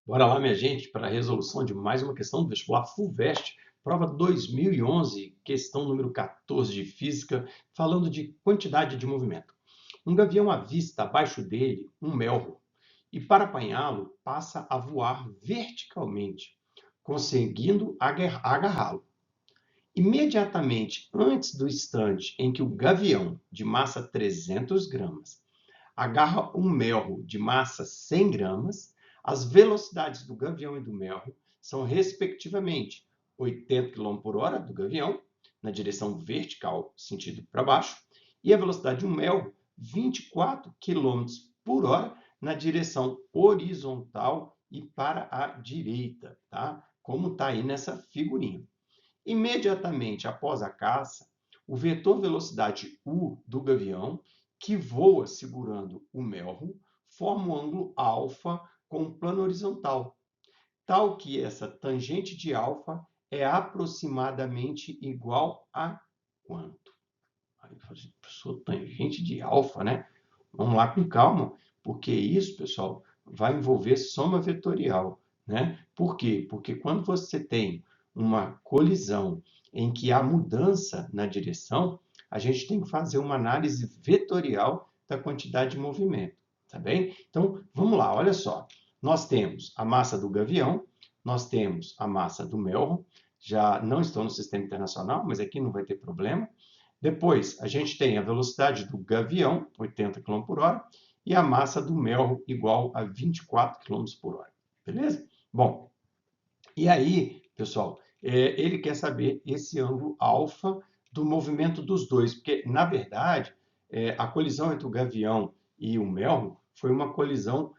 Bora lá, minha gente, para a resolução de mais uma questão do vestibular FUVEST, prova 2011, questão número 14 de Física, falando de quantidade de movimento. Um gavião avista abaixo dele um melro e, para apanhá-lo, passa a voar verticalmente, conseguindo agarrá-lo. Imediatamente antes do instante em que o gavião, de massa 300 gramas, agarra um melro de massa 100 gramas, as velocidades do gavião e do melro são, respectivamente, 80 km por hora do gavião, na direção vertical, sentido para baixo, e a velocidade do melro, 24 km por hora, na direção horizontal e para a direita, tá? Como está aí nessa figurinha. Imediatamente após a caça, o vetor velocidade u do gavião, que voa segurando o melro, forma um ângulo alfa com um plano horizontal, tal que essa tangente de alfa é aproximadamente igual a quanto? Aí eu falei, professor, tangente de alfa, né? Vamos lá com calma, porque isso, pessoal, vai envolver soma vetorial, né? Por quê? Porque quando você tem uma colisão em que há mudança na direção, a gente tem que fazer uma análise vetorial da quantidade de movimento, tá bem? Então, vamos lá, olha só. Nós temos a massa do gavião, nós temos a massa do melro, já não estão no sistema internacional, mas aqui não vai ter problema. Depois, a gente tem a velocidade do gavião, 80 km por hora, e a massa do melro igual a 24 km por hora. Beleza? Bom, e aí, pessoal, ele quer saber esse ângulo alfa do movimento dos dois, porque, na verdade, a colisão entre o gavião e o melro foi uma colisão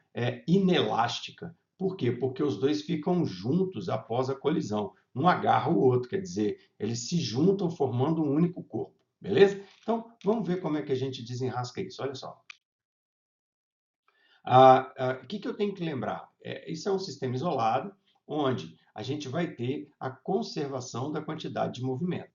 inelástica. Por quê? Porque os dois ficam juntos após a colisão. Um agarra o outro, quer dizer, eles se juntam formando um único corpo. Beleza? Então, vamos ver como é que a gente desenrasca isso. Olha só. O que eu tenho que lembrar? Isso é um sistema isolado, onde a gente vai ter a conservação da quantidade de movimento.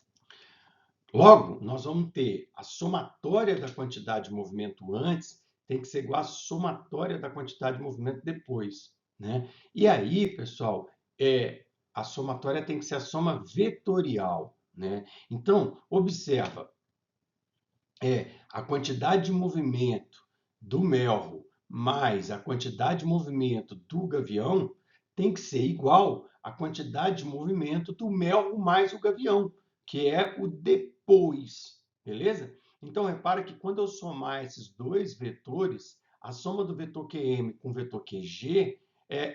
Logo, nós vamos ter a somatória da quantidade de movimento antes, tem que ser igual à somatória da quantidade de movimento depois, né? E aí, pessoal, a somatória tem que ser a soma vetorial, né? Então, observa, a quantidade de movimento do melro mais a quantidade de movimento do gavião tem que ser igual à quantidade de movimento do melro mais o gavião, que é o depois, beleza? Então, repara que quando eu somar esses dois vetores, a soma do vetor QM com o vetor QG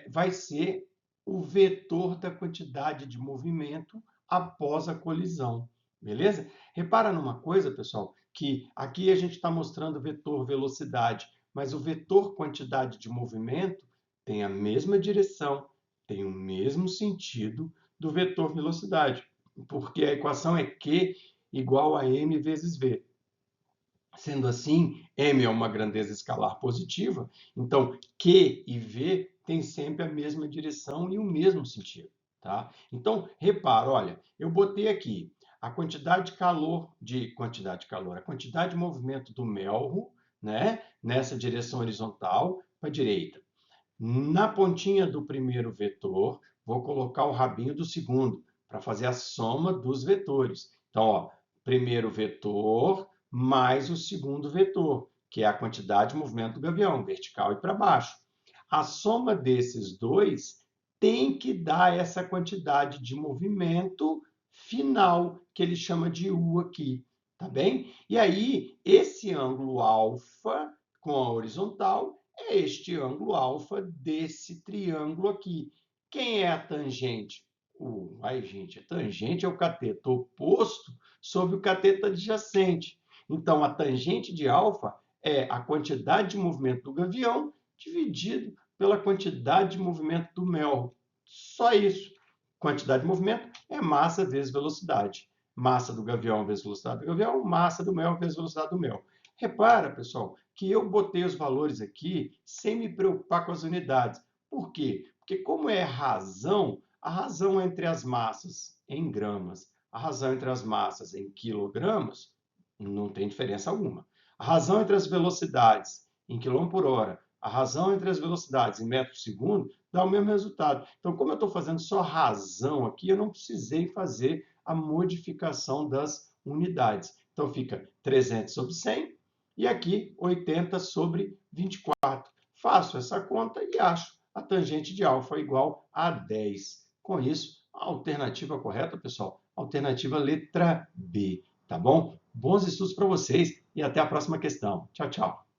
vai ser o vetor da quantidade de movimento após a colisão, beleza? Repara numa coisa, pessoal, que aqui a gente está mostrando o vetor velocidade, mas o vetor quantidade de movimento tem a mesma direção, tem o mesmo sentido do vetor velocidade, porque a equação é Q igual a m vezes v. Sendo assim, m é uma grandeza escalar positiva, então Q e v têm sempre a mesma direção e o mesmo sentido. Tá? Então, repara, olha, eu botei aqui a quantidade de calor, a quantidade de movimento do melro, né, nessa direção horizontal para a direita. Na pontinha do primeiro vetor, vou colocar o rabinho do segundo, para fazer a soma dos vetores. Então, ó, primeiro vetor mais o segundo vetor, que é a quantidade de movimento do gavião, vertical e para baixo. A soma desses dois tem que dar essa quantidade de movimento final, que ele chama de U aqui, tá bem? E aí, esse ângulo alfa com a horizontal é este ângulo alfa desse triângulo aqui. Quem é a tangente? Ai, gente, a tangente é o cateto oposto sobre o cateto adjacente. Então, a tangente de alfa é a quantidade de movimento do gavião dividido pela quantidade de movimento do melro. Só isso. Quantidade de movimento é massa vezes velocidade. Massa do gavião vezes velocidade do gavião, massa do melro vezes velocidade do melro. Repara, pessoal, que eu botei os valores aqui sem me preocupar com as unidades. Por quê? Porque como é razão, a razão entre as massas em gramas, a razão entre as massas em quilogramas, não tem diferença alguma. A razão entre as velocidades em quilômetro por hora, a razão entre as velocidades em metro por segundo, dá o mesmo resultado. Então, como eu estou fazendo só razão aqui, eu não precisei fazer a modificação das unidades. Então, fica 300 sobre 100 e aqui 80 sobre 24. Faço essa conta e acho a tangente de alfa igual a 10. Com isso, a alternativa correta, pessoal, alternativa letra B, tá bom? Bons estudos para vocês e até a próxima questão. Tchau, tchau.